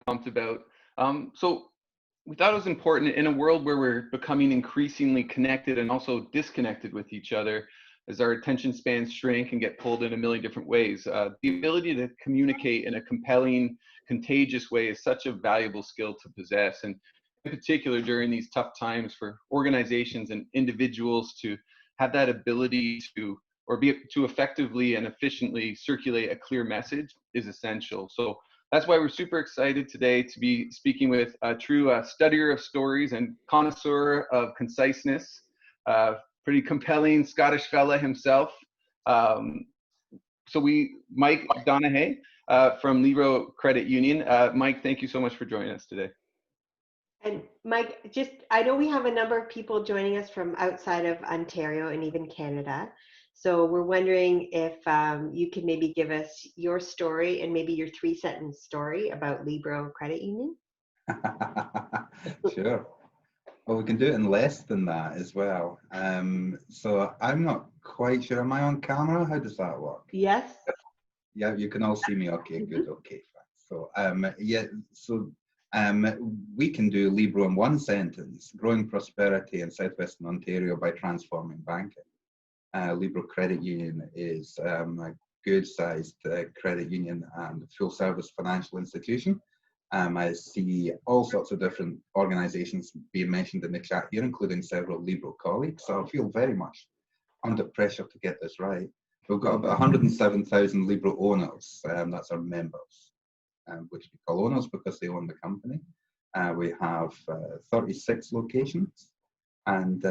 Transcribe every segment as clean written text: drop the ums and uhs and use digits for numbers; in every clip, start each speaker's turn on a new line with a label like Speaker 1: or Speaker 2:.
Speaker 1: pumped about. So we thought it was important in a world where we're becoming increasingly connected and also disconnected with each other as our attention spans shrink and get pulled in a million different ways. The ability to communicate in a compelling, contagious way is such a valuable skill to possess. And in particular, during these tough times for organizations and individuals to have that ability to or be to effectively and efficiently circulate a clear message is essential. So that's why we're super excited today to be speaking with a true studier of stories and connoisseur of conciseness, pretty compelling Scottish fella himself. Um, Mike Donachie from Libro Credit Union. Mike, thank you so much for joining us today.
Speaker 2: And Mike, I know we have a number of people joining us from outside of Ontario and even Canada. So we're wondering if you could maybe give us your story and maybe your 3-sentence story about Libro Credit Union.
Speaker 3: Sure. Well, we can do it in less than that as well. So I'm not quite sure. Am I on camera? How does that work?
Speaker 2: Yes.
Speaker 3: Yeah, you can all see me. Okay, good. Okay, fine. So we can do Libro in 1 sentence: growing prosperity in southwestern Ontario by transforming banking. Libro Credit Union is a good-sized credit union and full-service financial institution. I see all sorts of different organizations being mentioned in the chat here, including several Libro colleagues, so I feel very much under pressure to get this right. We've got about 107,000 Libro owners, that's our members, which we call owners because they own the company. We have 36 locations, and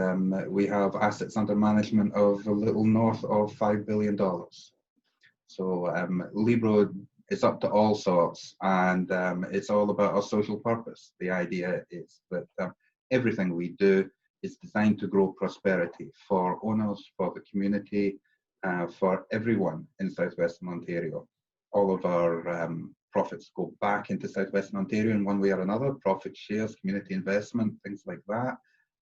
Speaker 3: we have assets under management of a little north of $5 billion. So Libro is up to all sorts, and it's all about our social purpose. The idea is that everything we do is designed to grow prosperity for owners, for the community, for everyone in southwestern Ontario. All of our profits go back into southwestern Ontario in one way or another: profit shares, community investment, things like that.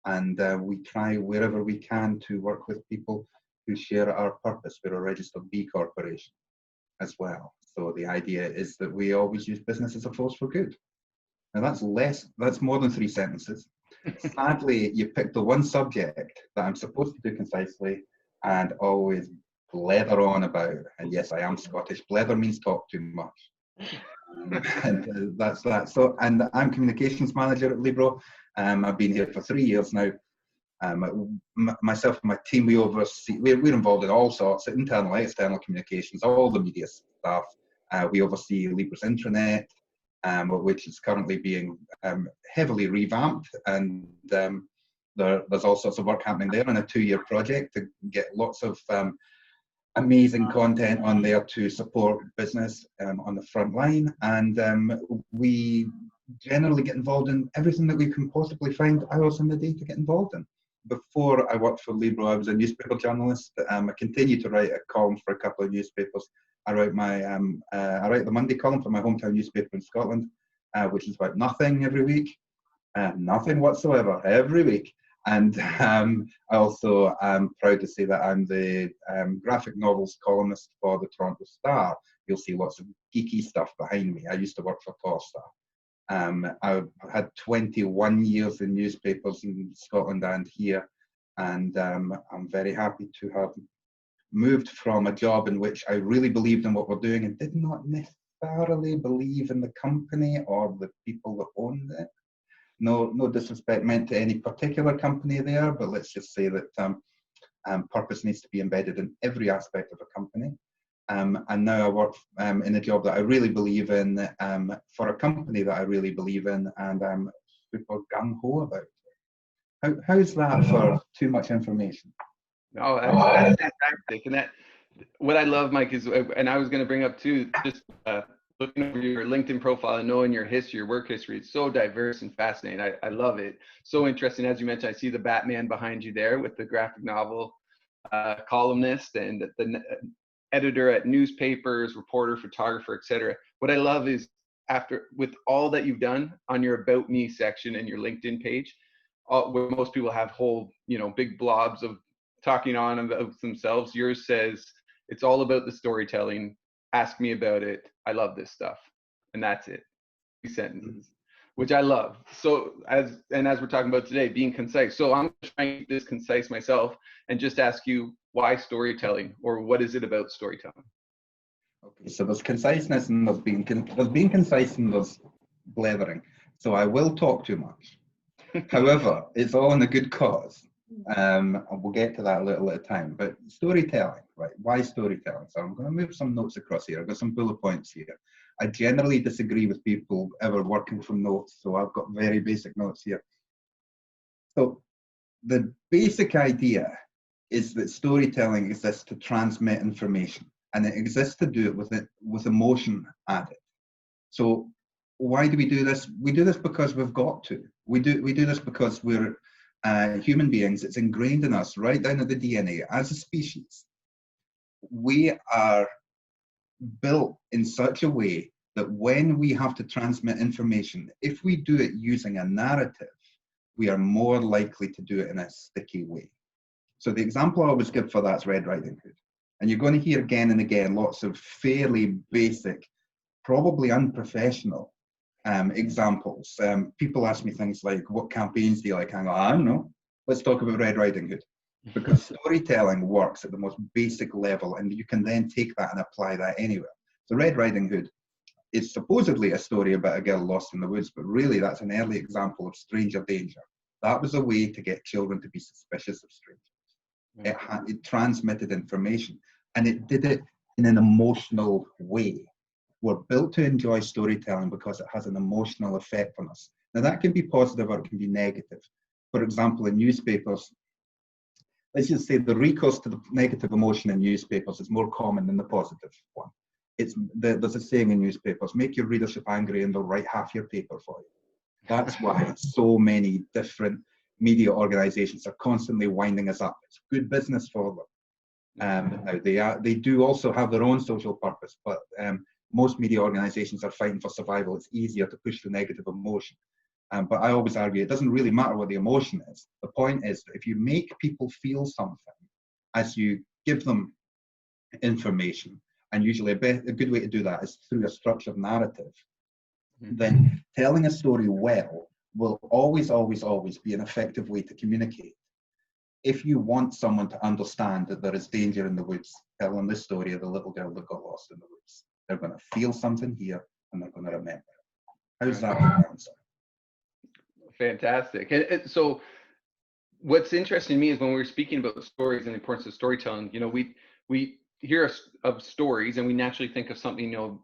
Speaker 3: And we try wherever we can to work with people who share our purpose. We're a registered B corporation as well. So the idea is that we always use business as a force for good. Now that's more than 3 sentences. Sadly, you picked the one subject that I'm supposed to do concisely and always blether on about. And yes, I am Scottish. Blether means talk too much. And that's that. So, and I'm communications manager at Libro. I've been here for 3 years now. Myself and my team, we're involved in all sorts of internal, external communications, all the media stuff. We oversee Libro's intranet, which is currently being heavily revamped, and there's all sorts of work happening there on a 2-year project to get lots of amazing content on there to support business on the front line. And we generally get involved in everything that we can possibly find hours in the day to get involved in. Before I worked for Libro, I was a newspaper journalist. I continue to write a column for a couple of newspapers. I write the Monday column for my hometown newspaper in Scotland, which is about nothing every week, nothing whatsoever every week. And I also am proud to say that I'm the graphic novels columnist for the Toronto Star. You'll see lots of geeky stuff behind me. I used to work for Torstar. I've had 21 years in newspapers in Scotland and here, and I'm very happy to have moved from a job in which I really believed in what we're doing and did not necessarily believe in the company or the people that owned it. No disrespect meant to any particular company there, but let's just say that purpose needs to be embedded in every aspect of a company. And now I work in a job that I really believe in, for a company that I really believe in, and I'm super gung-ho about it. How's that for too much information?
Speaker 1: Oh, that's fantastic. And what I love, Mike, is, and I was going to bring up too, just looking over your LinkedIn profile and knowing your history, your work history, it's so diverse and fascinating. I love it. So interesting. As you mentioned, I see the Batman behind you there with the graphic novel columnist and the editor at newspapers, reporter, photographer, etc. What I love is with all that you've done on your About Me section and your LinkedIn page, where most people have whole, big blobs of talking on about themselves, yours says it's all about the storytelling. Ask me about it. I love this stuff. And that's it. sentences, which I love. So as we're talking about today, being concise. So I'm trying to keep this concise myself and just ask you, why storytelling, or what is it about storytelling?
Speaker 3: Okay, so there's conciseness and there's being concise and there's blethering. So I will talk too much. However, it's all in a good cause. And we'll get to that a little at a time. But storytelling, right? Why storytelling? So I'm going to move some notes across here. I've got some bullet points here. I generally disagree with people ever working from notes, so I've got very basic notes here. So the basic idea is that storytelling exists to transmit information, and it exists to do it with emotion added. So why do we do this? We do this because we've got to. We do this because we're human beings. It's ingrained in us right down at the DNA. As a species, we are built in such a way that when we have to transmit information, if we do it using a narrative, we are more likely to do it in a sticky way. So the example I always give for that is Red Riding Hood. And you're going to hear again and again lots of fairly basic, probably unprofessional examples. People ask me things like, what campaigns do you like? I go, I don't know. Let's talk about Red Riding Hood. Because storytelling works at the most basic level, and you can then take that and apply that anywhere. So Red Riding Hood is supposedly a story about a girl lost in the woods, but really that's an early example of stranger danger. That was a way to get children to be suspicious of strangers. It transmitted information, and it did it in an emotional way. We're built to enjoy storytelling because it has an emotional effect on us. Now that can be positive or it can be negative. For example, in newspapers, let's just say the recourse to the negative emotion in newspapers is more common than the positive one. There's a saying in newspapers, make your readership angry and they'll write half your paper for you. That's why so many different media organizations are constantly winding us up. It's good business for them. Now they do also have their own social purpose, but most media organizations are fighting for survival. It's easier to push the negative emotion. But I always argue it doesn't really matter what the emotion is. The point is that if you make people feel something as you give them information, and usually a good way to do that is through a structured narrative, then telling a story well will always, always, always be an effective way to communicate. If you want someone to understand that there is danger in the woods, tell them this story of the little girl that got lost in the woods. They're going to feel something here and they're going to remember it. How's that for an answer?
Speaker 1: Fantastic. And so what's interesting to me is when we were speaking about stories and the importance of storytelling, you know, we hear of stories and we naturally think of something, you know,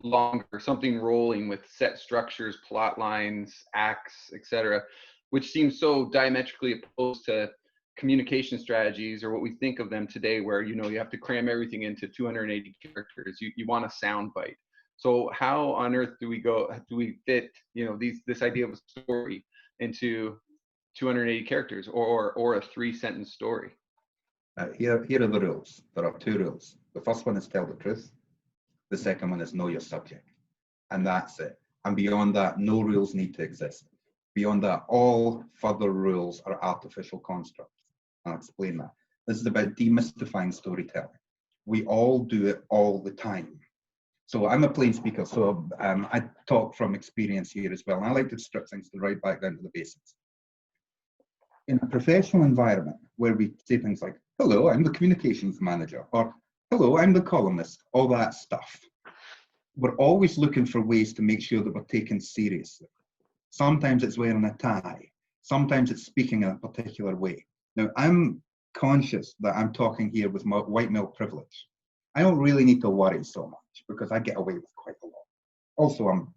Speaker 1: longer, something rolling with set structures, plot lines, acts, etc., which seems so diametrically opposed to communication strategies, or what we think of them today, where, you know, you have to cram everything into 280 characters. You want a sound bite. So how on earth do we fit, you know, this idea of a story into 280 characters or a 3-sentence story?
Speaker 3: Here are the rules. There are 2 rules. The first one is tell the truth. The second one is know your subject. And that's it. And beyond that, no rules need to exist. Beyond that, all further rules are artificial constructs. I'll explain that. This is about demystifying storytelling. We all do it all the time. So I'm a plain speaker, so I talk from experience here as well. And I like to strip things right back down to the basics. In a professional environment where we say things like, hello, I'm the communications manager, or hello, I'm the columnist, all that stuff. We're always looking for ways to make sure that we're taken seriously. Sometimes it's wearing a tie. Sometimes it's speaking in a particular way. Now, I'm conscious that I'm talking here with my white male privilege. I don't really need to worry so much because I get away with quite a lot. Also, I'm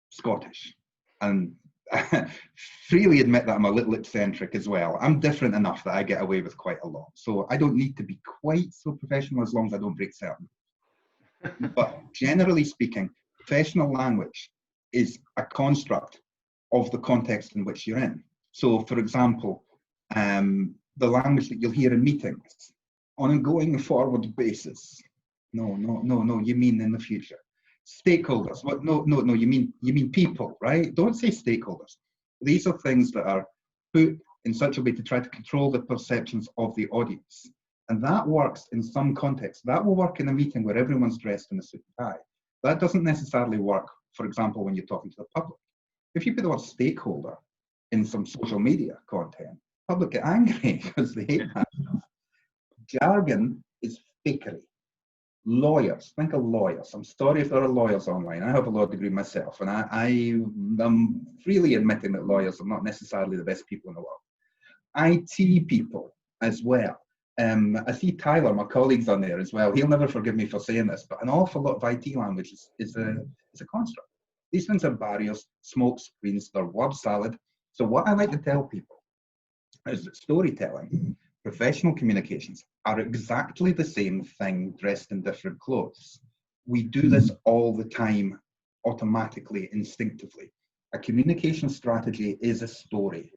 Speaker 3: Scottish and freely admit that I'm a little eccentric as well. I'm different enough that I get away with quite a lot. So I don't need to be quite so professional as long as I don't break certain. But generally speaking, professional language is a construct of the context in which you're in. So for example, the language that you'll hear in meetings on a going forward basis. No, you mean in the future. Stakeholders, what? No, you mean people, right? Don't say stakeholders. These are things that are put in such a way to try to control the perceptions of the audience. And that works in some contexts. That will work in a meeting where everyone's dressed in a suit and tie. That doesn't necessarily work for example, when you're talking to the public. If you put the word stakeholder in some social media content, public get angry because they hate that stuff. Jargon is fakery. Lawyers, think of lawyers. I'm sorry if there are lawyers online. I have a law degree myself, and I'm freely admitting that lawyers are not necessarily the best people in the world. IT people as well. I see Tyler, my colleague's on there as well. He'll never forgive me for saying this, but an awful lot of IT language is a construct. These things are barriers, smoke screens, they're word salad. So what I like to tell people is that storytelling, professional communications are exactly the same thing dressed in different clothes. We do this all the time, automatically, instinctively. A communication strategy is a story.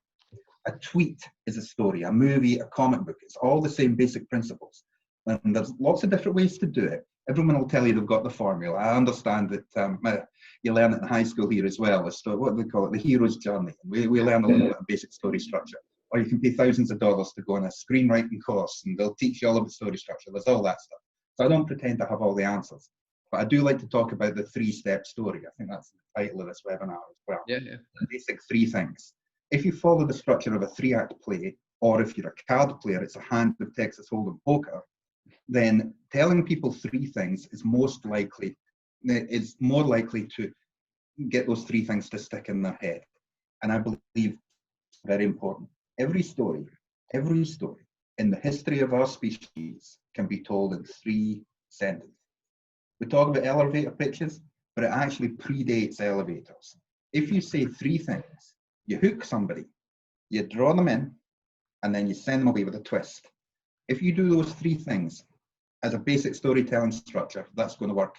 Speaker 3: A tweet is a story, a movie, a comic book. It's all the same basic principles. And there's lots of different ways to do it. Everyone will tell you they've got the formula. I understand that you learn it in high school here as well. What do they call it? The hero's journey. We learn a little bit of basic story structure. Or you can pay thousands of dollars to go on a screenwriting course and they'll teach you all about story structure. There's all that stuff. So I don't pretend to have all the answers. But I do like to talk about the 3-step story. I think that's the title of this webinar as well.
Speaker 1: Yeah.
Speaker 3: The basic 3 things. If you follow the structure of a 3-act play, or if you're a card player, it's a hand of Texas Hold'em poker, then telling people 3 things is more likely to get those 3 things to stick in their head. And I believe it's very important. Every story in the history of our species can be told in 3 sentences. We talk about elevator pitches, but it actually predates elevators. If you say 3 things, you hook somebody, you draw them in, and then you send them away with a twist. If you do those 3 things as a basic storytelling structure, that's going to work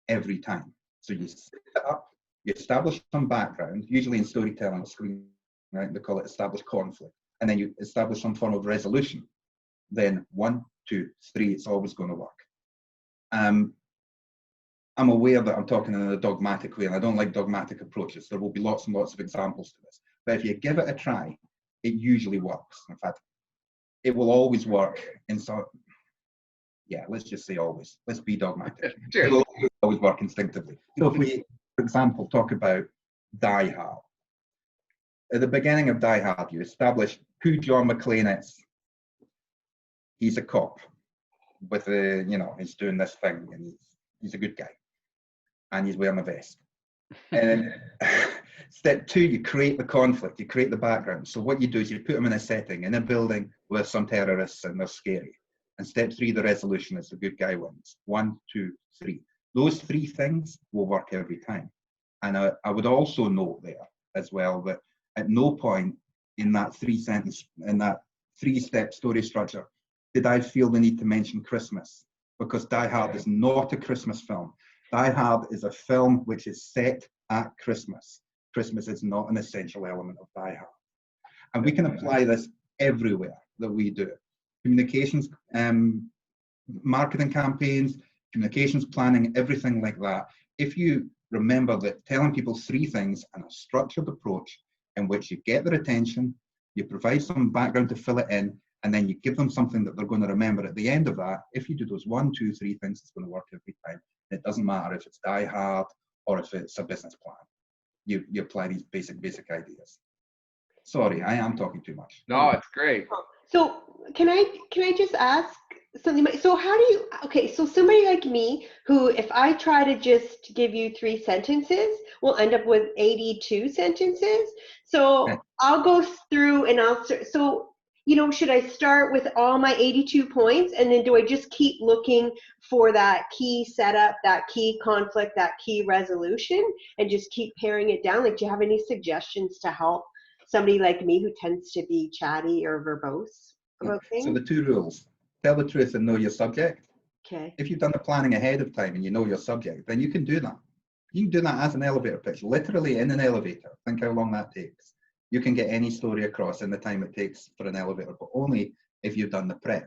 Speaker 3: every time. So you set it up, you establish some background, usually in storytelling, right? They call it establish conflict, and then you establish some form of resolution. Then 1, 2, 3, it's always going to work. I'm aware that I'm talking in a dogmatic way, and I don't like dogmatic approaches. There will be lots and lots of examples to this. But if you give it a try, it usually works. In fact, it will always work in some, yeah, let's just say always. Let's be dogmatic.
Speaker 1: Sure.
Speaker 3: It will always work instinctively. So if we, for example, talk about Die Hard. At the beginning of Die Hard, you establish who John McClane is. He's a cop with a, he's doing this thing, and he's a good guy. And he's wearing a vest. And step 2, you create the conflict, you create the background. So what you do is you put them in a setting, in a building with some terrorists, and they're scary. And step 3, the resolution is the good guy wins. 1, 2, 3. Those 3 things will work every time. And I would also note there as well that at no point in that 3-step story structure did I feel the need to mention Christmas, because Die Hard is not a Christmas film. Die Hard is a film which is set at Christmas. Christmas is not an essential element of Die Hard. And we can apply this everywhere that we do it. Communications, marketing campaigns, communications planning, everything like that. If you remember that telling people 3 things and a structured approach in which you get their attention, you provide some background to fill it in, and then you give them something that they're going to remember at the end of that. If you do those 1, 2, 3 things, it's going to work every time. It doesn't matter if it's Die Hard or if it's a business plan. You apply these basic ideas. Sorry, I am talking too much.
Speaker 1: No, it's great.
Speaker 2: So can I just ask something? So how do you, okay, so somebody like me who, if I try to just give you 3 sentences, will end up with 82 sentences. So
Speaker 3: Okay.
Speaker 2: I'll go through and should I start with all my 82 points, and then do I just keep looking for that key setup, that key conflict, that key resolution, and just keep paring it down? Like, do you have any suggestions to help somebody like me who tends to be chatty or verbose about things?
Speaker 3: So the 2 rules: tell the truth and know your subject.
Speaker 2: Okay.
Speaker 3: If you've done the planning ahead of time and you know your subject, then you can do that. You can do that as an elevator pitch, literally in an elevator. Think how long that takes. You can get any story across in the time it takes for an elevator, but only if you've done the prep.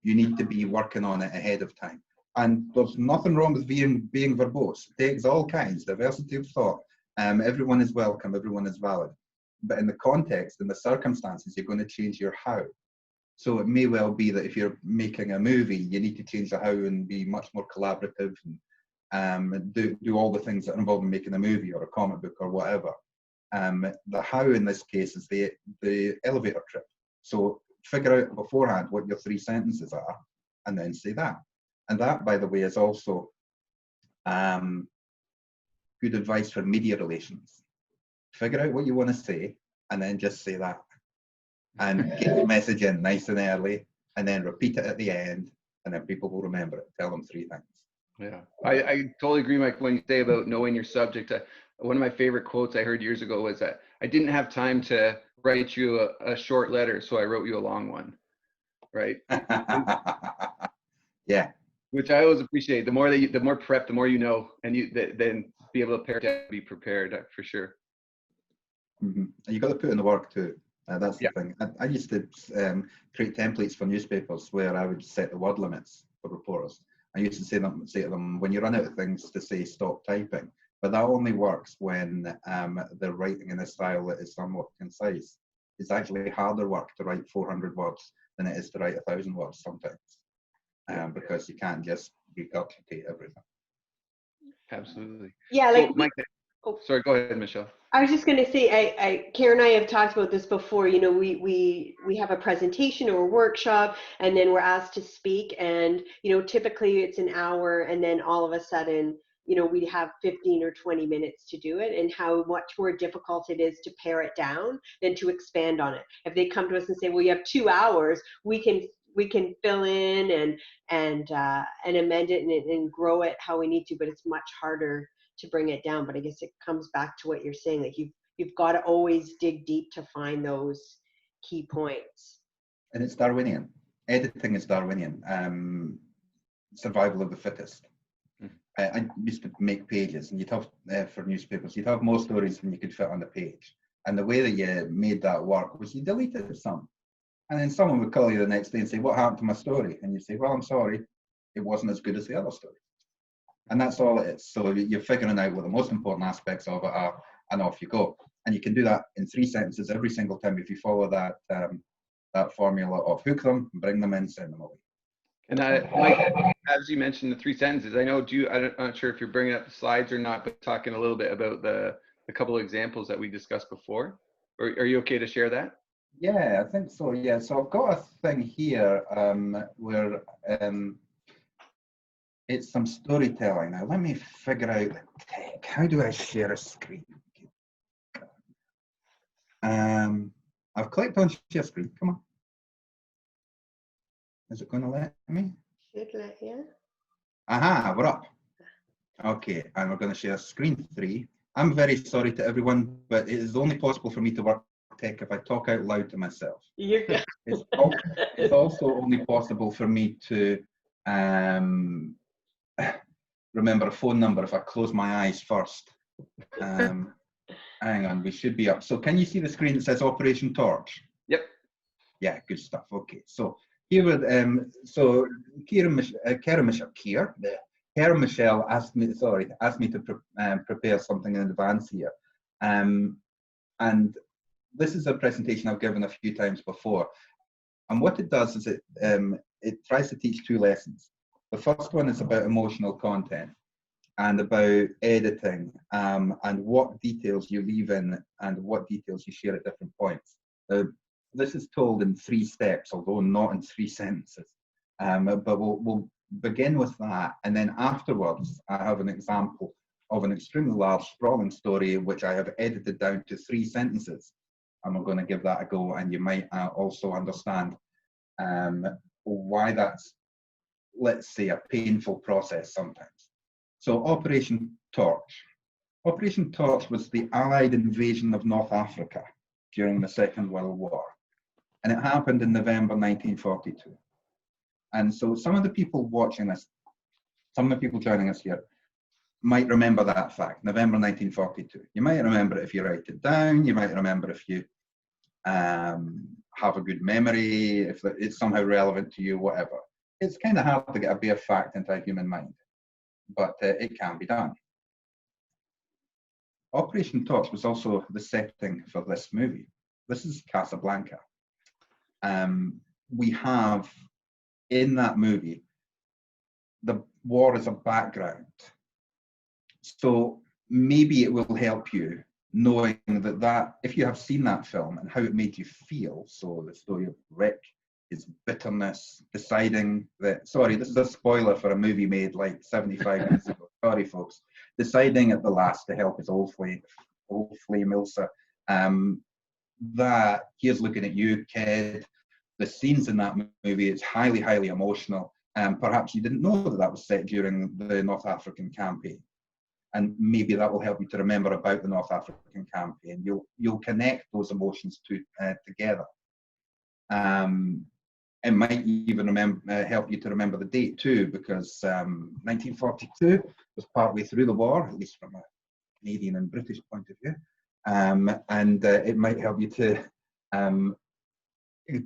Speaker 3: You need to be working on it ahead of time. And there's nothing wrong with being verbose. It takes all kinds, diversity of thought. Everyone is welcome, everyone is valid. But in the context, in the circumstances, you're going to change your how. So it may well be that if you're making a movie, you need to change the how and be much more collaborative and do all the things that are involved in making a movie or a comic book or whatever. The how in this case is the elevator trip. So figure out beforehand what your 3 sentences are, and then say that. And that, by the way, is also good advice for media relations. Figure out what you want to say, and then just say that. And get your message in nice and early, and then repeat it at the end, and then people will remember it. Tell them 3 things.
Speaker 1: Yeah, I totally agree, Mike, when you say about knowing your subject. One of my favorite quotes I heard years ago was that I didn't have time to write you a short letter, so I wrote you a long one, right?
Speaker 3: Yeah.
Speaker 1: Which I always appreciate. The more prep, the more you know, and then be able to be prepared for sure.
Speaker 3: Mm-hmm. And you got to put in the work too. That's the thing. I used to create templates for newspapers where I would set the word limits for reporters. I used to say to them, when you run out of things to say, stop typing. But that only works when they're writing in a style that is somewhat concise. It's actually harder work to write 400 words than it is to write 1,000 words sometimes, because you can't just regurgitate everything.
Speaker 1: Absolutely.
Speaker 2: Yeah, like
Speaker 1: so, Mike. Sorry, go ahead, Michelle.
Speaker 2: I was just going to say, Karen and I have talked about this before. You know, we have a presentation or a workshop, and then we're asked to speak, and you know, typically it's an hour, and then all of a sudden, you know, we have 15 or 20 minutes to do it, and how much more difficult it is to pare it down than to expand on it. If they come to us and say, well, you have 2 hours, we can fill in and amend it and grow it how we need to, but it's much harder to bring it down. But I guess it comes back to what you're saying, like you've got to always dig deep to find those key points.
Speaker 3: And it's Darwinian. Editing is Darwinian. Survival of the fittest. I used to make pages, and you'd have for newspapers, you'd have more stories than you could fit on the page. And the way that you made that work was you deleted some, and then someone would call you the next day and say, "What happened to my story?" And you say, "Well, I'm sorry, it wasn't as good as the other story." And that's all it is. So you're figuring out what the most important aspects of it are, and off you go. And you can do that in 3 sentences every single time if you follow that that formula of hook them, bring them in, send them away.
Speaker 1: And Mike, as you mentioned, the 3 sentences. I know. I'm not sure if you're bringing up the slides or not, but talking a little bit about the couple of examples that we discussed before. Or are you okay to share that?
Speaker 3: Yeah, I think so. Yeah. So I've got a thing here where it's some storytelling. Now let me figure out the tech. How do I share a screen? I've clicked on share screen. Come on. Is it going to let me?
Speaker 2: Should let you.
Speaker 3: Aha, we're up. Okay, and we're going to share screen 3. I'm very sorry to everyone, but it is only possible for me to work tech if I talk out loud to myself.
Speaker 2: You're good.
Speaker 3: It's also only possible for me to remember a phone number if I close my eyes first. Hang on, we should be up. So can you see the screen that says Operation Torch?
Speaker 1: Yep.
Speaker 3: Yeah, good stuff. Okay, so here with so Karen Michelle asked me to prepare something in advance here, and this is a presentation I've given a few times before, and what it does is it tries to teach 2 lessons. The first one is about emotional content and about editing, and what details you leave in and what details you share at different points. This is told in 3 steps, although not in 3 sentences. But we'll begin with that, and then afterwards I have an example of an extremely large, sprawling story which I have edited down to 3 sentences, and we're going to give that a go, and you might also understand why that's, let's say, a painful process sometimes. So Operation Torch. Operation Torch was the Allied invasion of North Africa during the Second World War, and it happened in November 1942. And so some of the people watching this, some of the people joining us here, might remember that fact, November 1942. You might remember it if you write it down, you might remember if you have a good memory, if it's somehow relevant to you, whatever. It's kind of hard to get a bare fact into a human mind, but it can be done. Operation Torch was also the setting for this movie. This is Casablanca. We have, in that movie, the war as a background, So maybe it will help you knowing that if you have seen that film and how it made you feel. So the story of Rick, his bitterness, deciding that, sorry, this is a spoiler for a movie made like 75 years ago. Sorry, folks. Deciding at the last to help his old flame Ilsa, that here's looking at you, kid. The scenes in that movie, it's highly, highly emotional. Perhaps you didn't know that that was set during the North African campaign. And maybe that will help you to remember about the North African campaign. You'll connect those emotions together. It might even help you to remember the date too, because 1942 was partway through the war, at least from a Canadian and British point of view. And it might help you to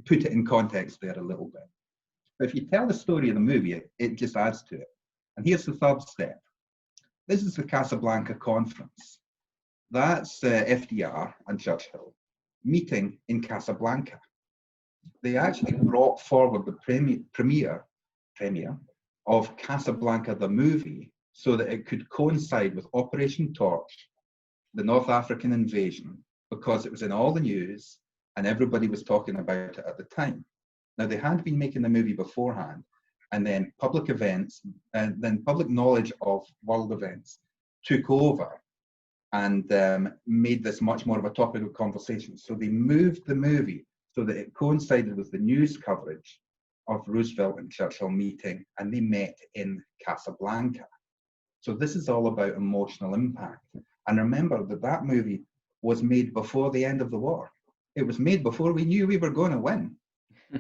Speaker 3: put it in context there a little bit. But if you tell the story of the movie, it just adds to it. And here's the third step. This is the Casablanca conference. That's FDR and Churchill meeting in Casablanca. They actually brought forward the premiere of Casablanca the movie so that it could coincide with Operation Torch, the North African invasion, because it was in all the news and everybody was talking about it at the time. Now, they had been making the movie beforehand, and then public events, and then public knowledge of world events took over and made this much more of a topic of conversation. So they moved the movie so that it coincided with the news coverage of Roosevelt and Churchill meeting, and they met in Casablanca. So this is all about emotional impact. And remember that that movie was made before the end of the war. It was made before we knew we were going to win.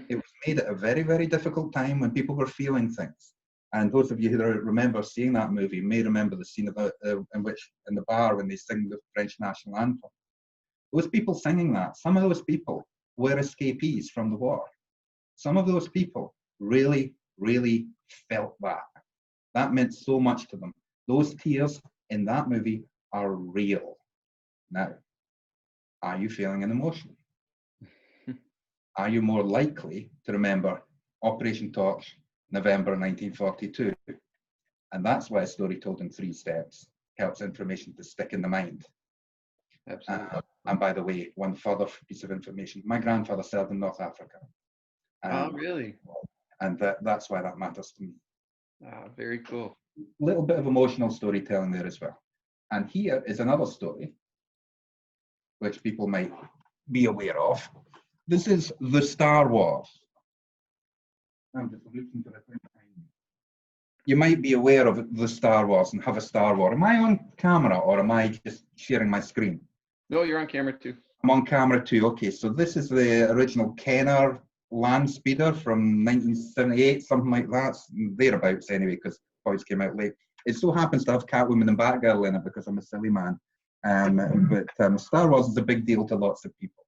Speaker 3: It was made at a very, very difficult time when people were feeling things. And those of you who remember seeing that movie may remember the scene about in the bar when they sing the French national anthem. Those people singing that, some of those people were escapees from the war. Some of those people really, really felt that. That meant so much to them. Those tears in that movie are real. Now, are you feeling an emotion? Are you more likely to remember Operation Torch, November 1942? And that's why a story told in 3 steps helps information to stick in the mind.
Speaker 1: Absolutely.
Speaker 3: And by the way, one further piece of information, my grandfather served in North Africa.
Speaker 1: Oh, really?
Speaker 3: And that's why that matters to me.
Speaker 1: Very cool.
Speaker 3: A little bit of emotional storytelling there as well. And here is another story, which people might be aware of. This is the Star Wars. I'm just looking for it behind me. You might be aware of the Star Wars and have a Star Wars. Am I on camera or am I just sharing my screen?
Speaker 1: No, you're on camera too.
Speaker 3: I'm on camera too. Okay, so this is the original Kenner land speeder from 1978, something like that. Thereabouts anyway, because boys came out late. It so happens to have Catwoman and Batgirl in it because I'm a silly man. But Star Wars is a big deal to lots of people.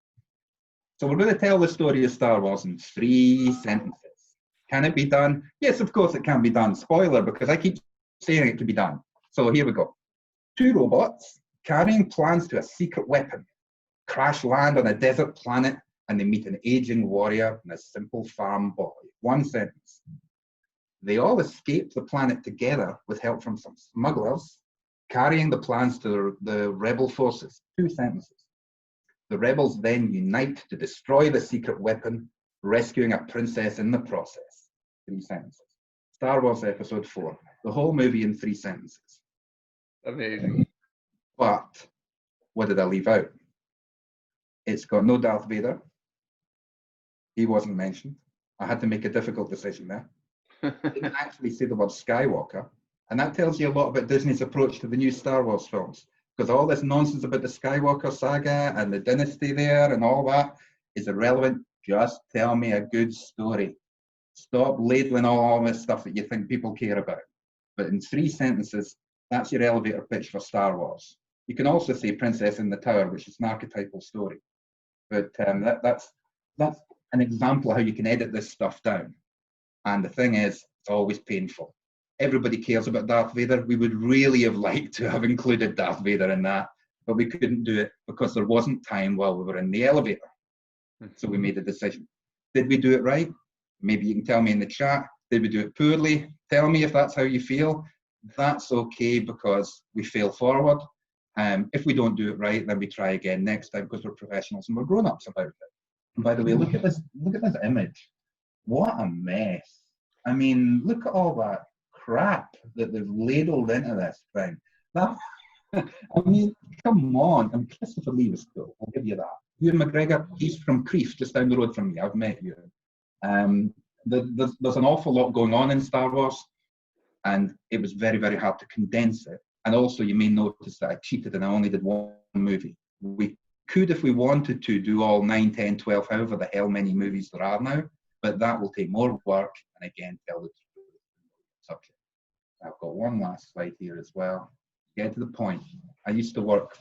Speaker 3: So we're going to tell the story of Star Wars in 3 sentences. Can it be done? Yes, of course it can be done. Spoiler, because I keep saying it can be done. So here we go. 2 robots carrying plans to a secret weapon crash land on a desert planet, and they meet an aging warrior and a simple farm boy. 1 sentence. They all escape the planet together with help from some smugglers, carrying the plans to the rebel forces. 2 sentences. The rebels then unite to destroy the secret weapon, rescuing a princess in the process. 3 sentences. Star Wars Episode 4. The whole movie in 3 sentences.
Speaker 1: Amazing.
Speaker 3: But what did I leave out? It's got no Darth Vader. He wasn't mentioned. I had to make a difficult decision there. I didn't actually say the word Skywalker. And that tells you a lot about Disney's approach to the new Star Wars films. Because all this nonsense about the Skywalker saga and the dynasty there and all that is irrelevant. Just tell me a good story. Stop ladling all this stuff that you think people care about. But in 3 sentences, that's your elevator pitch for Star Wars. You can also say Princess in the Tower, which is an archetypal story. But that's an example of how you can edit this stuff down. And the thing is, it's always painful. Everybody cares about Darth Vader. We would really have liked to have included Darth Vader in that, but we couldn't do it because there wasn't time while we were in the elevator. So we made a decision. Did we do it right? Maybe you can tell me in the chat. Did we do it poorly? Tell me if that's how you feel. That's okay because we fail forward. If we don't do it right, then we try again next time because we're professionals and we're grown-ups about it. And by the way, look at this image. What a mess. I mean, look at all that crap that they've ladled into this thing. That, I mean, come on. And Christopher Lee was cool, I'll give you that. Ewan McGregor, he's from Crieff, just down the road from me. I've met you. There's an awful lot going on in Star Wars, and it was very, very hard to condense it. And also, you may notice that I cheated and I only did one movie. We could, if we wanted to, do all 9, 10, 12, however the hell many movies there are now, but that will take more work, and again, tell the subject. I've got one last slide here as well. Get to the point. I used to work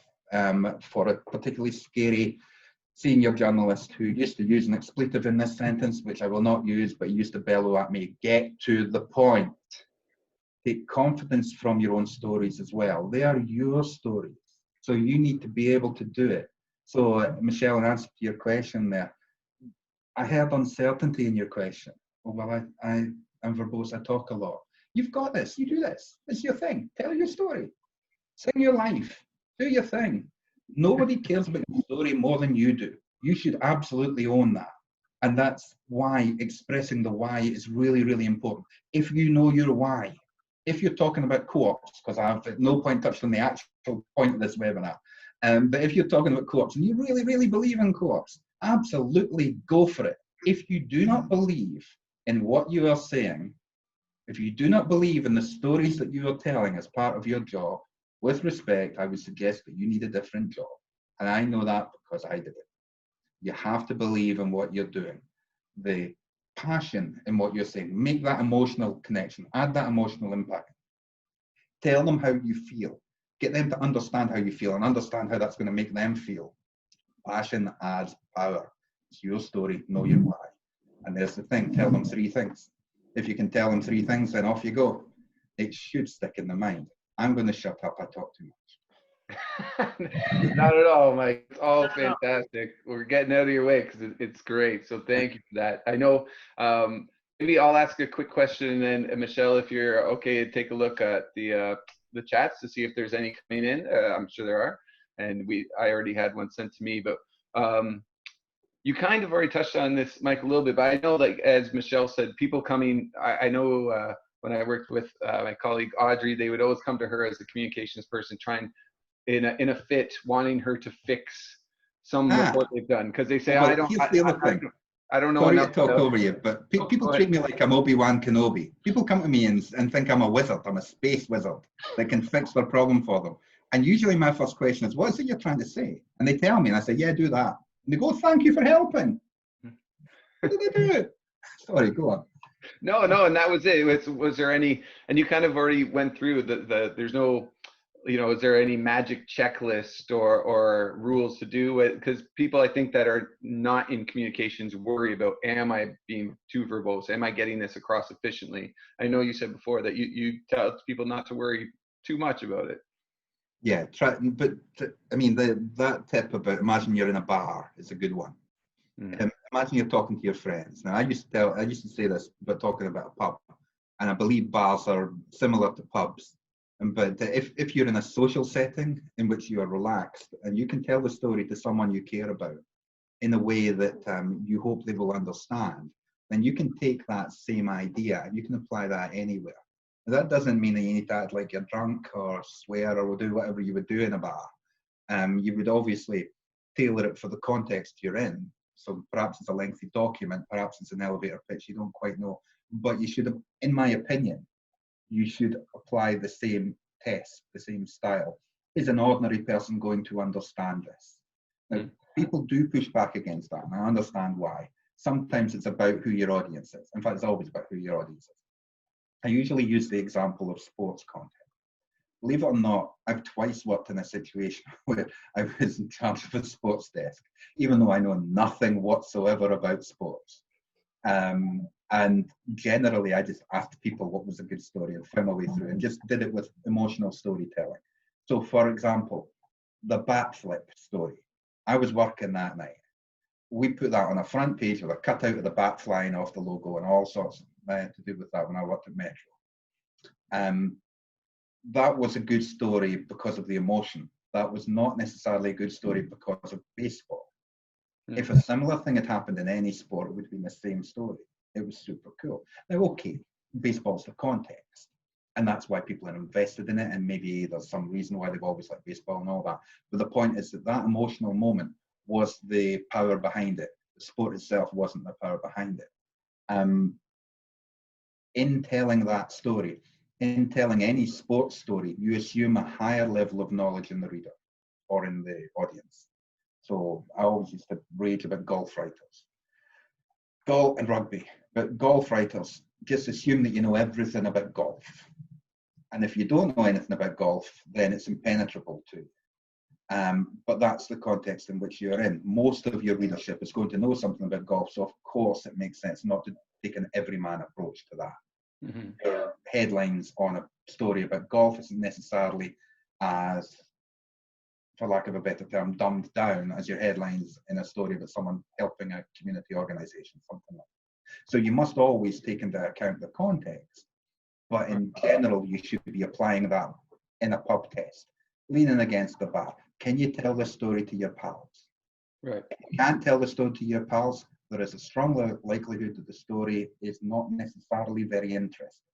Speaker 3: for a particularly scary senior journalist who used to use an expletive in this sentence, which I will not use, but he used to bellow at me, get to the point. Take confidence from your own stories as well. They are your stories. So you need to be able to do it. So Michelle, in answer to your question there, I heard uncertainty in your question. Oh, well, I'm verbose, I talk a lot. You've got this, you do this. It's your thing. Tell your story. Sing your life. Do your thing. Nobody cares about your story more than you do. You should absolutely own that. And that's why expressing the why is really, really important. If you know your why, if you're talking about co-ops, because I've at no point touched on the actual point of this webinar, but if you're talking about co-ops and you really, really believe in co-ops, absolutely go for it. If you do not believe in what you are saying, if you do not believe in the stories that you are telling as part of your job, with respect, I would suggest that you need a different job. And I know that because I did it. You have to believe in what you're doing. The passion in what you're saying, make that emotional connection, add that emotional impact. Tell them how you feel. Get them to understand how you feel and understand how that's going to make them feel. Passion adds power. It's your story, know your why. And there's the thing, tell them 3 things. If you can tell them 3 things, then off you go. It should stick in the mind. I'm going to shut up, I talk too much.
Speaker 1: Not at all, Mike. It's all fantastic. We're getting out of your way because it's great. So thank you for that. I know maybe I'll ask a quick question, and then Michelle, if you're okay, take a look at the chats to see if there's any coming in. I'm sure there are, and I already had one sent to me, but you kind of already touched on this, Mike, a little bit. But I know, like as Michelle said, people coming. I know when I worked with my colleague Audrey, they would always come to her as a communications person, trying in a fit, wanting her to fix some report they've done, because they say,
Speaker 3: well,
Speaker 1: I don't know
Speaker 3: Sorry
Speaker 1: enough.
Speaker 3: to talk over you, but people treat me like I'm Obi-Wan Kenobi. People come to me and think I'm a wizard. I'm a space wizard that can fix their problem for them. And usually my first question is, what is it you're trying to say? And they tell me, and I say, yeah, do that. And they go, thank you for helping. What did I do? Sorry, go on.
Speaker 1: No, and that was it. Was there any, and you kind of already went through there's no, is there any magic checklist or rules to do it? Because people, I think, that are not in communications worry about, am I being too verbose? Am I getting this across efficiently? I know you said before that you tell people not to worry too much about it.
Speaker 3: Yeah, I mean, that tip about imagine you're in a bar is a good one. Imagine you're talking to your friends. Now, I used to say this, but talking about a pub, and I believe bars are similar to pubs. But if you're in a social setting in which you are relaxed and you can tell the story to someone you care about in a way that you hope they will understand, then you can take that same idea and you can apply that anywhere. Now, that doesn't mean that you need to act like you're drunk or swear or do whatever you would do in a bar. You would obviously tailor it for the context you're in. So perhaps it's a lengthy document, perhaps it's an elevator pitch, you don't quite know. But you should, in my opinion, you should apply the same test, the same style. Is an ordinary person going to understand this? Now, people do push back against that, and I understand why. Sometimes it's about who your audience is. In fact, it's always about who your audience is. I usually use the example of sports content. Believe it or not, I've twice worked in a situation where I was in charge of a sports desk, even though I know nothing whatsoever about sports. And generally, I just asked people what was a good story and found my way through and just did it with emotional storytelling. So, for example, the bat flip story. I was working that night. We put that on a front page with a cutout of the bat flying off the logo and all sorts to do with that when I worked at Metro. that was a good story because of the emotion. That was not necessarily a good story because of baseball. If a similar thing had happened in any sport, it would have been the same story. It was super cool. Now, okay, baseball's the context, and that's why people are invested in it, and maybe there's some reason why they've always liked baseball and all that. But the point is that that emotional moment was the power behind it. The sport itself wasn't the power behind it. In telling that story, in telling any sports story, you assume a higher level of knowledge in the reader or in the audience. So I always used to rage about golf writers. Golf and rugby, but golf writers just assume that you know everything about golf. And if you don't know anything about golf, then it's impenetrable to you. But that's the context in which you're in. Most of your readership is going to know something about golf, so of course it makes sense not to take an everyman approach to that. Mm-hmm. Your headlines on a story about golf isn't necessarily as, for lack of a better term, dumbed down as your headlines in a story about someone helping a community organisation, something like that. So you must always take into account the context, but in general, you should be applying that in a pub test, leaning against the bar. Can you tell the story to your pals?
Speaker 1: Right.
Speaker 3: If you can't tell the story to your pals, there is a strong likelihood that the story is not necessarily very interesting.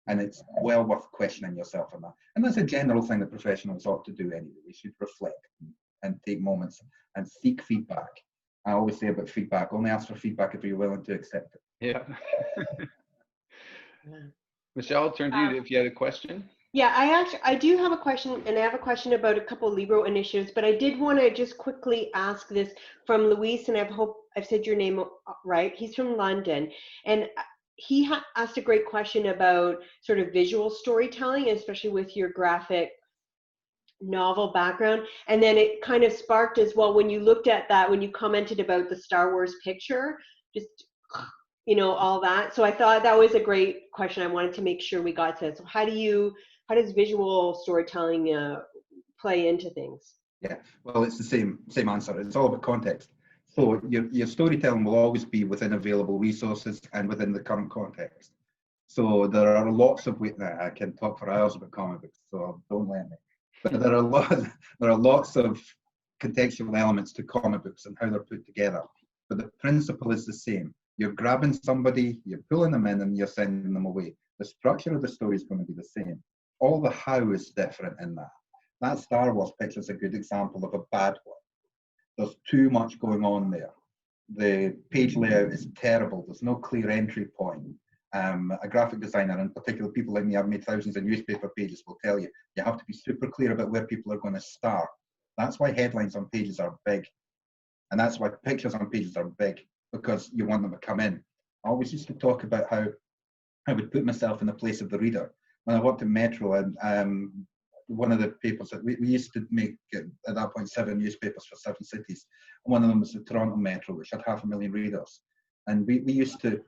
Speaker 3: And it's well worth questioning yourself on that. And that's a general thing that professionals ought to do anyway. They should reflect and take moments and seek feedback. I always say about feedback, only ask for feedback if you're willing to accept it.
Speaker 1: Yeah. Michelle, I'll turn to you if you had a question.
Speaker 2: Yeah, I do have a question, and I have a question about a couple Libro initiatives, but I did want to just quickly ask this from Luis, and I hope I've said your name right. He's from London, and he asked a great question about sort of visual storytelling, especially with your graphic novel background. And then it kind of sparked as well when you looked at that, when you commented about the Star Wars picture, just, you know, all that. So I thought that was a great question. I wanted to make sure we got to it. So how does visual storytelling play into things?
Speaker 3: Yeah, well, it's the same answer. It's all about context. So your storytelling will always be within available resources and within the current context. So there are lots of ways. I can talk for hours about comic books, so don't let me. But there are lots of contextual elements to comic books and how they're put together. But the principle is the same. You're grabbing somebody, you're pulling them in, and you're sending them away. The structure of the story is going to be the same. All the how is different in that. That Star Wars picture is a good example of a bad one. There's too much going on there. The page layout is terrible. There's no clear entry point. A graphic designer, in particular people like me, I've made thousands of newspaper pages, will tell you, you have to be super clear about where people are going to start. That's why headlines on pages are big. And that's why pictures on pages are big, because you want them to come in. I always used to talk about how I would put myself in the place of the reader. When I worked in Metro, and one of the papers that we used to make at that point 7 newspapers for 7 cities. One of them was the Toronto Metro, which had 500,000 readers. And we used to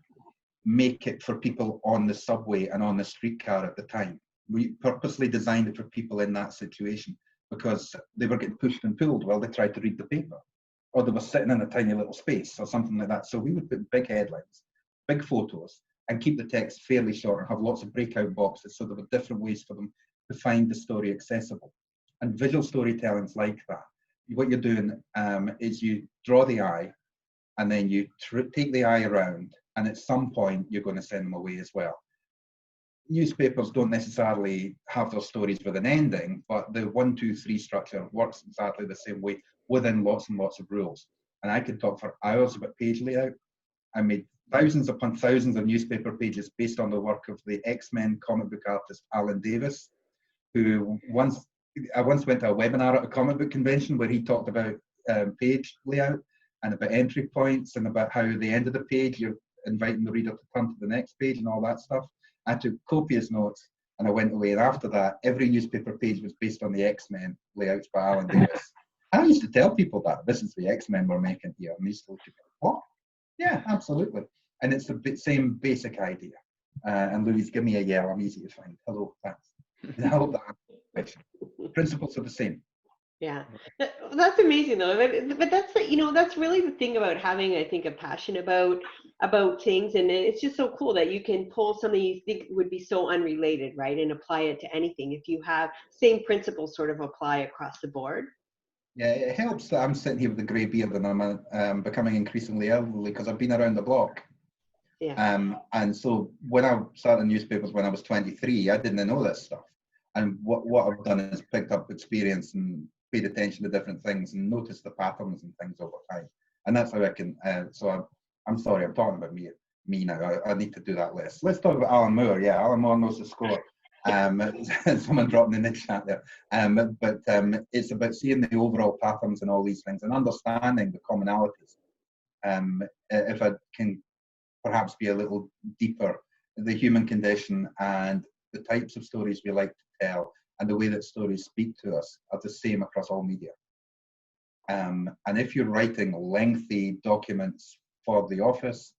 Speaker 3: make it for people on the subway and on the streetcar at the time. We purposely designed it for people in that situation because they were getting pushed and pulled while they tried to read the paper, or they were sitting in a tiny little space or something like that. So we would put big headlines, big photos, and keep the text fairly short and have lots of breakout boxes so there were different ways for them to find the story accessible. And visual storytelling's like that. What you're doing is you draw the eye, and then you take the eye around, and at some point you're going to send them away as well. Newspapers don't necessarily have their stories with an ending, but the 1, 2, 3 structure works exactly the same way within lots and lots of rules. And I could talk for hours about page layout. I made thousands upon thousands of newspaper pages based on the work of the X-Men comic book artist Alan Davis, who I once went to a webinar at a comic book convention where he talked about page layout and about entry points and about how at the end of the page you're inviting the reader to turn to the next page and all that stuff. I took copious notes and I went away, and after that every newspaper page was based on the X-Men layouts by Alan Davis. I used to tell people that this is the X-Men we're making here, and they used to look at me, what? Yeah, absolutely. And it's the same basic idea. And Louise, give me a yell, I'm easy to find. Hello, thanks. I hope that principles are the same.
Speaker 2: Yeah, that's amazing though. But that's that's really the thing about having, I think, a passion about about things, and it's just so cool that you can pull something you think would be so unrelated, right, and apply it to anything if you have same principles sort of apply across the board.
Speaker 3: Yeah, it helps that I'm sitting here with a grey beard and I'm becoming increasingly elderly because I've been around the block.
Speaker 2: Yeah.
Speaker 3: And so when I started newspapers when I was 23, I didn't know this stuff. And what I've done is picked up experience and paid attention to different things and noticed the patterns and things over time. And that's how I can, so I'm sorry, I'm talking about me now. I need to do that less. Let's talk about Alan Moore. Yeah, Alan Moore knows the score. Someone dropped in the chat there. But it's about seeing the overall patterns and all these things and understanding the commonalities. If I can perhaps be a little deeper, the human condition and the types of stories we like to tell and the way that stories speak to us are the same across all media. And if you're writing lengthy documents for the office,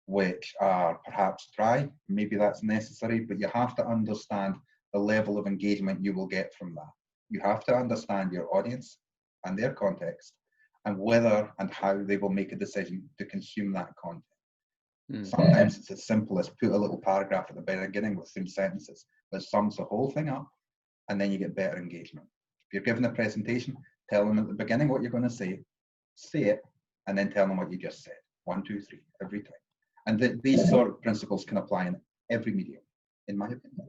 Speaker 3: which are perhaps dry, maybe that's necessary, but you have to understand the level of engagement you will get from that. You have to understand your audience and their context and whether and how they will make a decision to consume that content. Sometimes it's as simple as put a little paragraph at the beginning with 3 sentences that sums the whole thing up, and then you get better engagement. If you're giving a presentation, tell them at the beginning what you're going to say it, and then tell them what you just said. 1, 2, 3, every time. And these sort of principles can apply in every medium, in my opinion.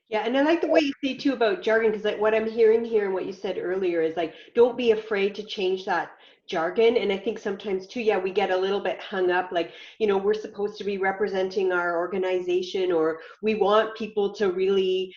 Speaker 2: Yeah, and I like the way you say too about jargon, because like what I'm hearing here and what you said earlier is like, don't be afraid to change that jargon. And I think sometimes too, yeah, we get a little bit hung up, like, you know, we're supposed to be representing our organization, or we want people to really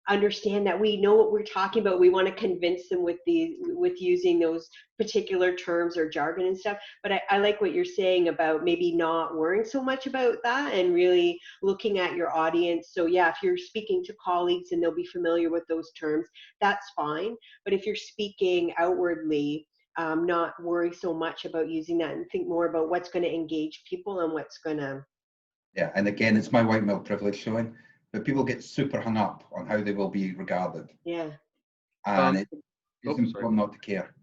Speaker 2: understand that we know what we're talking about. We want to convince them with using those particular terms or jargon and stuff. But I like what you're saying about maybe not worrying so much about that and really looking at your audience. So yeah, if you're speaking to colleagues and they'll be familiar with those terms, that's fine. But if you're speaking outwardly, not worry so much about using that and think more about what's going to engage people and what's going to.
Speaker 3: Yeah, and again, it's my white male privilege showing, but people get super hung up on how they will be regarded.
Speaker 2: Yeah.
Speaker 3: And it's important not to care.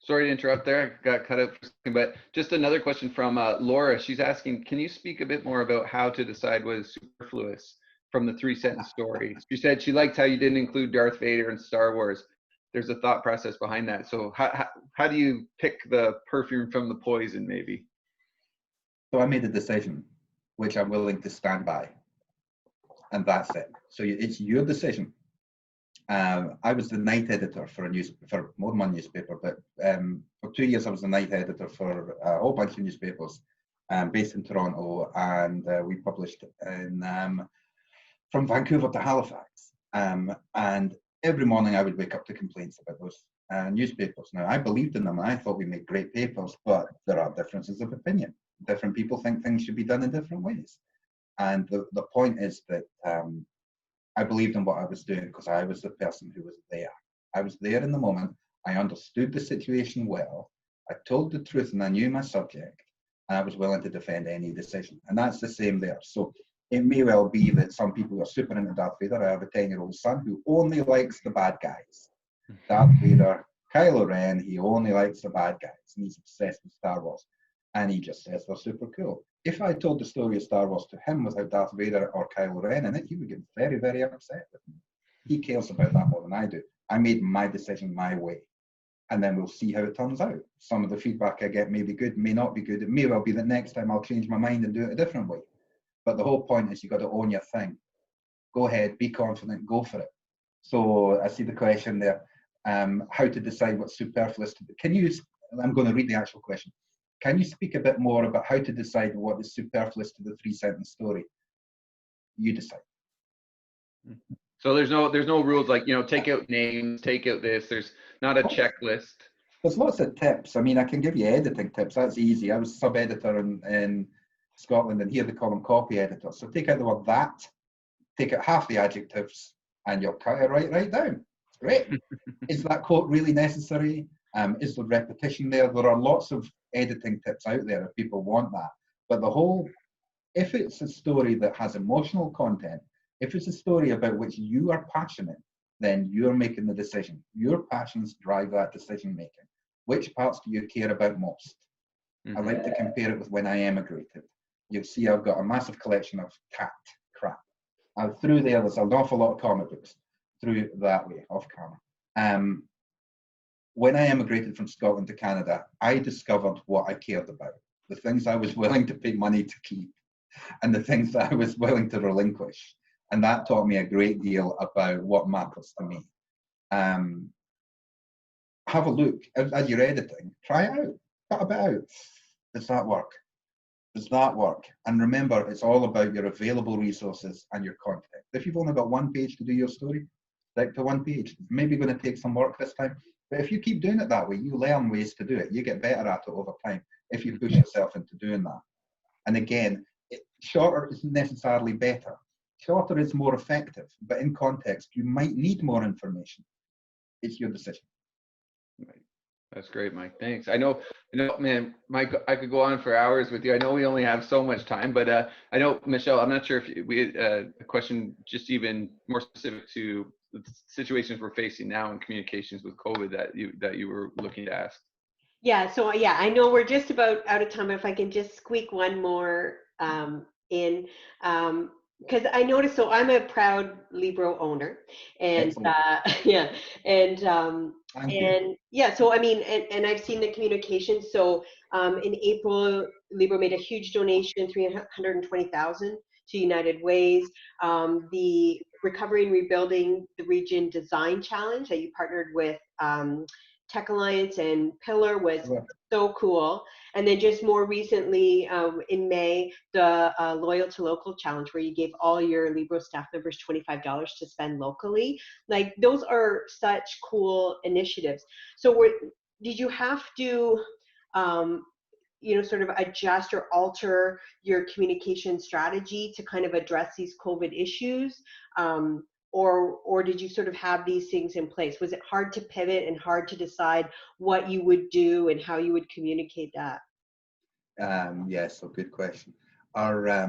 Speaker 1: Sorry to interrupt there. I got cut out for a second, but just another question from Laura. She's asking, can you speak a bit more about how to decide what is superfluous from the 3-sentence story? She said she liked how you didn't include Darth Vader and Star Wars. There's a thought process behind that. So how do you pick the perfume from the poison, maybe?
Speaker 3: So I made a decision, which I'm willing to stand by. And that's it. So it's your decision. I was the night editor for more than one newspaper, but for 2 years I was the night editor for a whole bunch of newspapers based in Toronto, and we published from Vancouver to Halifax. And every morning I would wake up to complaints about those newspapers. Now, I believed in them and I thought we made great papers, but there are differences of opinion. Different people think things should be done in different ways. And the point is that I believed in what I was doing because I was the person who was there. I was there in the moment. I understood the situation well. I told the truth and I knew my subject. And I was willing to defend any decision. And that's the same there. So it may well be that some people are super into Darth Vader. I have a 10-year-old son who only likes the bad guys. Darth Vader, Kylo Ren, he only likes the bad guys. And he's obsessed with Star Wars. And he just says they're super cool. If I told the story of Star Wars to him without Darth Vader or Kylo Ren in it, he would get very, very upset with me. He cares about that more than I do. I made my decision my way. And then we'll see how it turns out. Some of the feedback I get may be good, may not be good. It may well be that next time I'll change my mind and do it a different way. But the whole point is you've got to own your thing. Go ahead, be confident, go for it. So I see the question there, how to decide what's superfluous. I'm going to read the actual question. Can you speak a bit more about how to decide what is superfluous to the 3-sentence story? You decide.
Speaker 1: So there's no rules like, you know, take out names, take out this. There's not a checklist.
Speaker 3: There's lots of tips. I mean, I can give you editing tips. That's easy. I was sub-editor in Scotland, and here they call them copy editors. So take out the word that, take out half the adjectives, and you'll cut it right down. It's great. Is that quote really necessary? Is there repetition there? There are lots of editing tips out there if people want that. But if it's a story that has emotional content, if it's a story about which you are passionate, then you're making the decision. Your passions drive that decision making. Which parts do you care about most? I like to compare it with when I emigrated. You'll see I've got a massive collection of cat crap. Through there's an awful lot of comic books through that way, off camera. When I emigrated from Scotland to Canada, I discovered what I cared about, the things I was willing to pay money to keep, and the things that I was willing to relinquish. And that taught me a great deal about what matters to me. Have a look as you're editing, try it out, cut a bit out. Does that work? Does that work? And remember, it's all about your available resources and your content. If you've only got one page to do your story, stick to one page. It's maybe going to take some work this time, but if you keep doing it that way, you learn ways to do it. You get better at it over time if you push yourself into doing that. And again, shorter isn't necessarily better. Shorter is more effective, but in context, you might need more information. It's your decision.
Speaker 1: Right. That's great, Mike. Thanks. I know, man, Mike, I could go on for hours with you. I know we only have so much time, but I know, Michelle, I'm not sure if we had a question just even more specific to the situations we're facing now in communications with COVID that you were looking to ask.
Speaker 2: Yeah, so yeah, I know we're just about out of time. If I can just squeak one more in, because I noticed, so I'm a proud Libro owner, and yeah, and yeah, so I mean, and I've seen the communication. So in April, Libro made a huge donation, 320,000 to United Ways. The Recovery and Rebuilding the Region Design Challenge that you partnered with Tech Alliance and Pillar was so cool. And then just more recently in May, the Loyal to Local Challenge, where you gave all your Libro staff members $25 to spend locally. Like, those are such cool initiatives. So did you have to, sort of adjust or alter your communication strategy to kind of address these COVID issues? Or did you sort of have these things in place? Was it hard to pivot and hard to decide what you would do and how you would communicate that?
Speaker 3: Yes, so good question. Our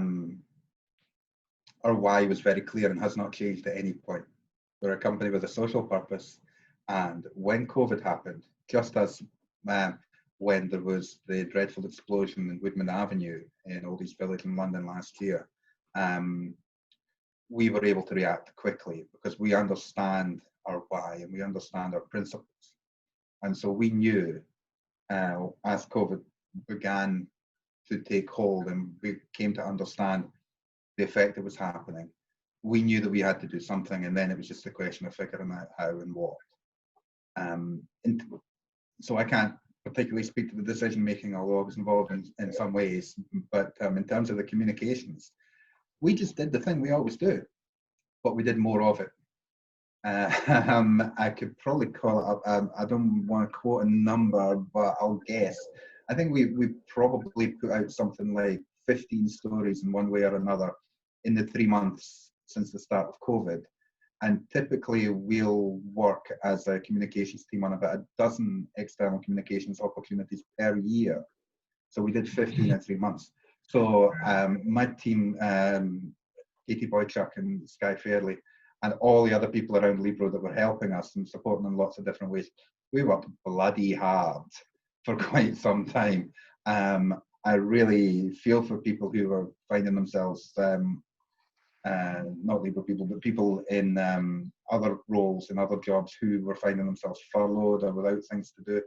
Speaker 3: why was very clear and has not changed at any point. We're a company with a social purpose, and when COVID happened, just as when there was the dreadful explosion in Woodman Avenue in Old East Village in London last year, we were able to react quickly because we understand our why and we understand our principles. And so we knew as COVID began to take hold and we came to understand the effect that was happening, we knew that we had to do something, and then it was just a question of figuring out how and what. So I can't particularly speak to the decision making, although I was involved in some ways, but in terms of the communications, we just did the thing we always do, but we did more of it. I could probably call it up. I don't want to quote a number, but I'll guess. I think we probably put out something like 15 stories in one way or another in the 3 months since the start of COVID. And typically we'll work as a communications team on about a dozen external communications opportunities per year. So we did 15 in 3 months. So my team, Katie Boychuk and Sky Fairley, and all the other people around Libro that were helping us and supporting in lots of different ways, we worked bloody hard for quite some time. I really feel for people who are finding themselves, not Libro people, but people in other roles and other jobs who were finding themselves furloughed or without things to do.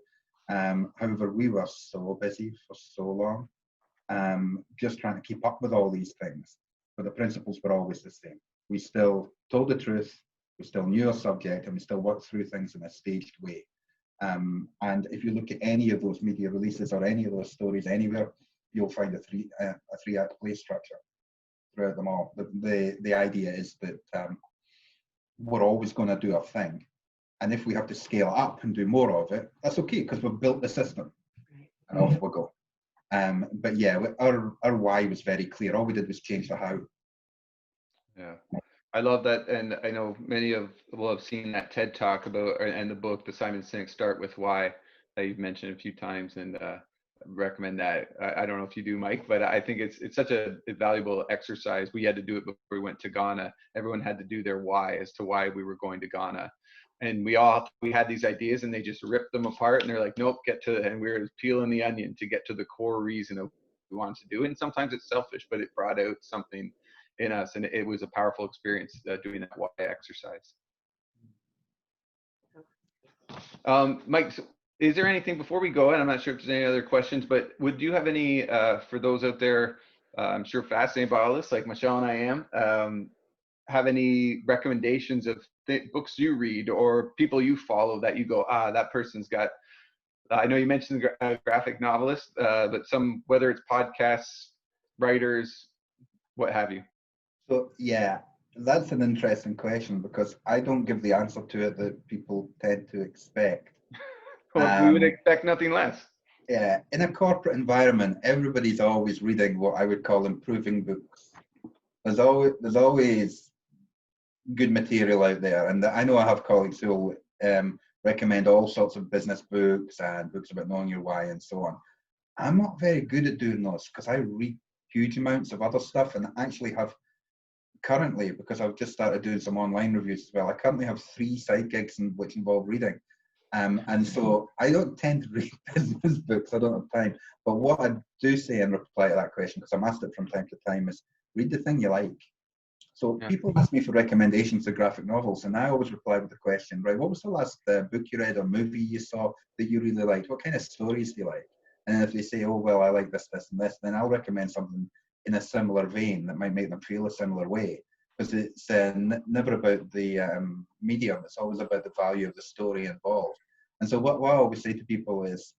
Speaker 3: However, we were so busy for so long, just trying to keep up with all these things, but the principles were always the same. We still told the truth, we still knew our subject, and we still worked through things in a staged way. And if you look at any of those media releases or any of those stories anywhere, you'll find a three-act play structure throughout them all. The idea is that we're always going to do our thing, and if we have to scale up and do more of it, that's okay, because we've built the system, and off we go. But yeah, our why was very clear. All we did was change the how.
Speaker 1: Yeah, I love that, and I know many will have seen that TED Talk about, and the book, the Simon Sinek Start With Why, that you've mentioned a few times, and recommend that. I don't know if you do, Mike, but I think it's such a valuable exercise. We had to do it before we went to Ghana. Everyone had to do their why as to why we were going to Ghana, and we had these ideas, and they just ripped them apart, and they're like, nope, and we were peeling the onion to get to the core reason of what we wanted to do. And sometimes it's selfish, but it brought out something in us, and it was a powerful experience doing that why exercise. Mike, so is there anything before we go? And I'm not sure if there's any other questions, but would you have any for those out there? I'm sure fascinated by all this, like Michelle and I am. Have any recommendations of books you read or people you follow that you go, that person's got? I know you mentioned graphic novelists, but whether it's podcasts, writers, what have you.
Speaker 3: So yeah, that's an interesting question because I don't give the answer to it that people tend to expect.
Speaker 1: Well, we would expect nothing less.
Speaker 3: Yeah, in a corporate environment, everybody's always reading what I would call improving books. There's always good material out there, and I know I have colleagues who will recommend all sorts of business books and books about knowing your why and so on. I'm not very good at doing those because I read huge amounts of other stuff, and actually have currently, because I've just started doing some online reviews as well, I currently have 3 side gigs which involve reading. And so I don't tend to read business books, I don't have time. But what I do say in reply to that question, because I'm asked it from time to time, is read the thing you like. So people ask me for recommendations of graphic novels, and I always reply with the question, right, what was the last book you read or movie you saw that you really liked? What kind of stories do you like? And if they say, oh, well, I like this, this, and this, then I'll recommend something in a similar vein that might make them feel a similar way. Because it's never about the medium, it's always about the value of the story involved. And so what I always say to people is,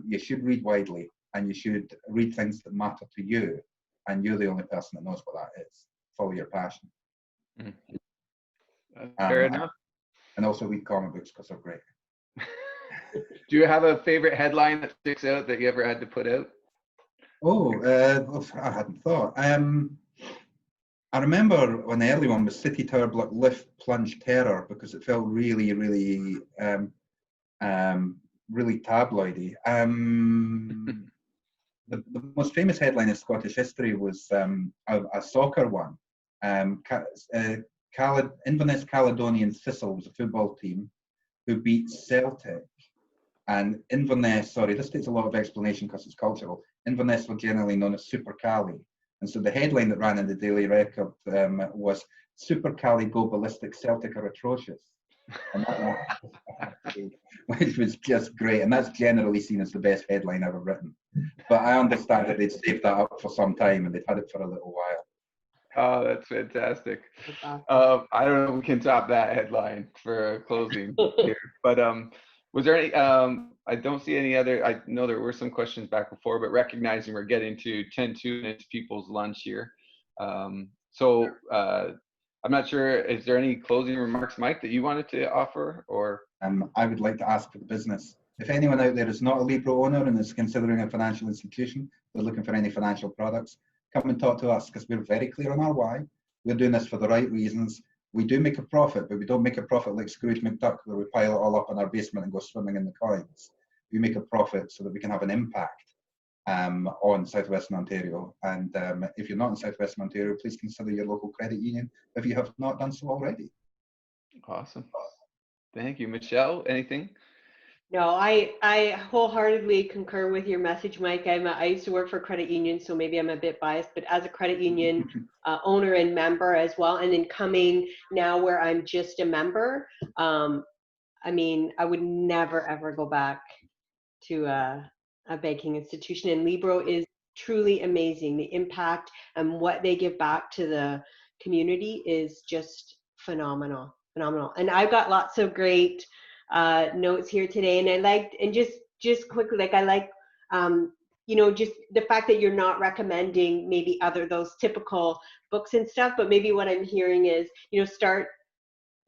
Speaker 3: you should read widely, and you should read things that matter to you, and you're the only person that knows what that is. Follow your passion.
Speaker 1: Fair enough.
Speaker 3: And also read comic books because they're great.
Speaker 1: Do you have a favorite headline that sticks out that you ever had to put out?
Speaker 3: Oh, I hadn't thought. I remember when the early one was City Tower Block Lift Plunge Terror, because it felt really, really, really tabloidy. The most famous headline in Scottish history was a soccer one. Inverness Caledonian Thistle was a football team who beat Celtic. And Inverness, sorry, this takes a lot of explanation because it's cultural. Inverness were generally known as Super Cali. And so the headline that ran in the Daily Record was Super Cali go ballistic, Celtic are atrocious. And which was just great. And that's generally seen as the best headline ever written. But I understand that they'd saved that up for some time and they'd had it for a little while.
Speaker 1: Oh, that's fantastic. I don't know if we can top that headline for closing here. But was there any, I don't see any other, I know there were some questions back before, but recognizing we're getting to 10-2 and it's people's lunch here. So I'm not sure, is there any closing remarks, Mike, that you wanted to offer, or?
Speaker 3: I would like to ask for the business. If anyone out there is not a Libro owner and is considering a financial institution, they're looking for any financial products, come and talk to us, because we're very clear on our why. We're doing this for the right reasons. We do make a profit, but we don't make a profit like Scrooge McDuck, where we pile it all up in our basement and go swimming in the coins. We make a profit so that we can have an impact on Southwestern Ontario. And if you're not in Southwestern Ontario, please consider your local credit union if you have not done so already.
Speaker 1: Awesome. Thank you. Michelle, anything?
Speaker 2: No, I wholeheartedly concur with your message, Mike. I used to work for a credit union, so maybe I'm a bit biased, but as a credit union owner and member as well, and then coming now where I'm just a member, I mean, I would never, ever go back to a banking institution. And Libro is truly amazing. The impact and what they give back to the community is just phenomenal. And I've got lots of great notes here today, and I liked, and just quickly, like I like you know, just the fact that you're not recommending maybe those typical books and stuff, but maybe what I'm hearing is, you know, start,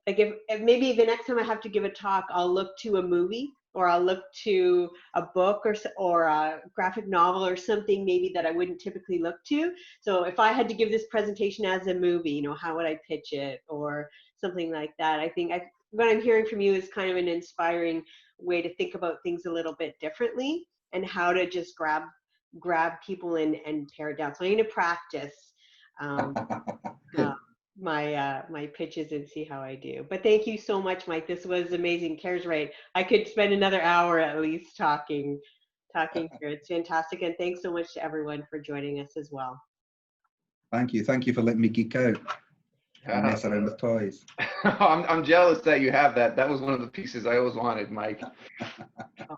Speaker 2: like if maybe the next time I have to give a talk, I'll look to a movie, or I'll look to a book or a graphic novel or something maybe that I wouldn't typically look to. So if I had to give this presentation as a movie, you know, how would I pitch it, or something like that? I think what I'm hearing from you is kind of an inspiring way to think about things a little bit differently, and how to just grab people and pare it down. So I'm going to practice. my pitches and see how I do. But thank you so much, Mike. This was amazing. Kara's right. I could spend another hour at least talking here. It's fantastic. And thanks so much to everyone for joining us as well.
Speaker 3: Thank you. Thank you for letting me geek out and mess around with toys.
Speaker 1: I'm jealous that you have that. That was one of the pieces I always wanted, Mike.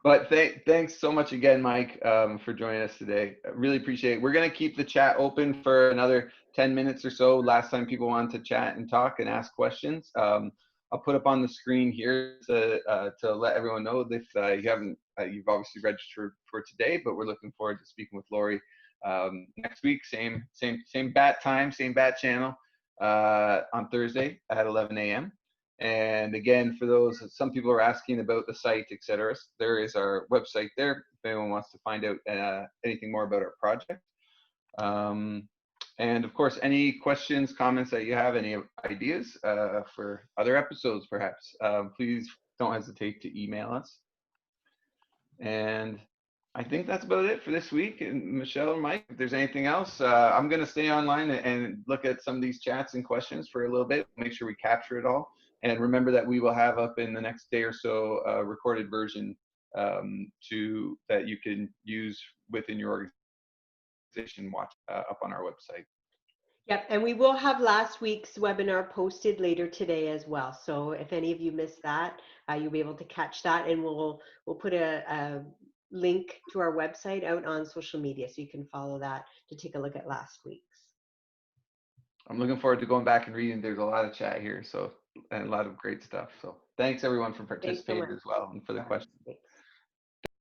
Speaker 1: But thanks so much again, Mike, for joining us today. I really appreciate it. We're going to keep the chat open for another 10 minutes or so. Last time people wanted to chat and talk and ask questions. I'll put up on the screen here to let everyone know if you haven't, you've obviously registered for today, but we're looking forward to speaking with Lori next week. Same bat time, same bat channel on Thursday at 11 a.m. And again, for those, some people are asking about the site, etc. There is our website there if anyone wants to find out anything more about our project. And of course, any questions, comments that you have, any ideas for other episodes, perhaps, please don't hesitate to email us. And I think that's about it for this week. And Michelle or Mike, if there's anything else, I'm going to stay online and look at some of these chats and questions for a little bit, make sure we capture it all. And remember that we will have up in the next day or so a recorded version that you can use within your organization, watch up on our website.
Speaker 2: Yep, and we will have last week's webinar posted later today as well. So if any of you missed that, you'll be able to catch that, and we'll put a link to our website out on social media so you can follow that to take a look at last week's.
Speaker 1: I'm looking forward to going back and reading. There's a lot of chat here, and a lot of great stuff. So thanks everyone for participating as well and for the questions.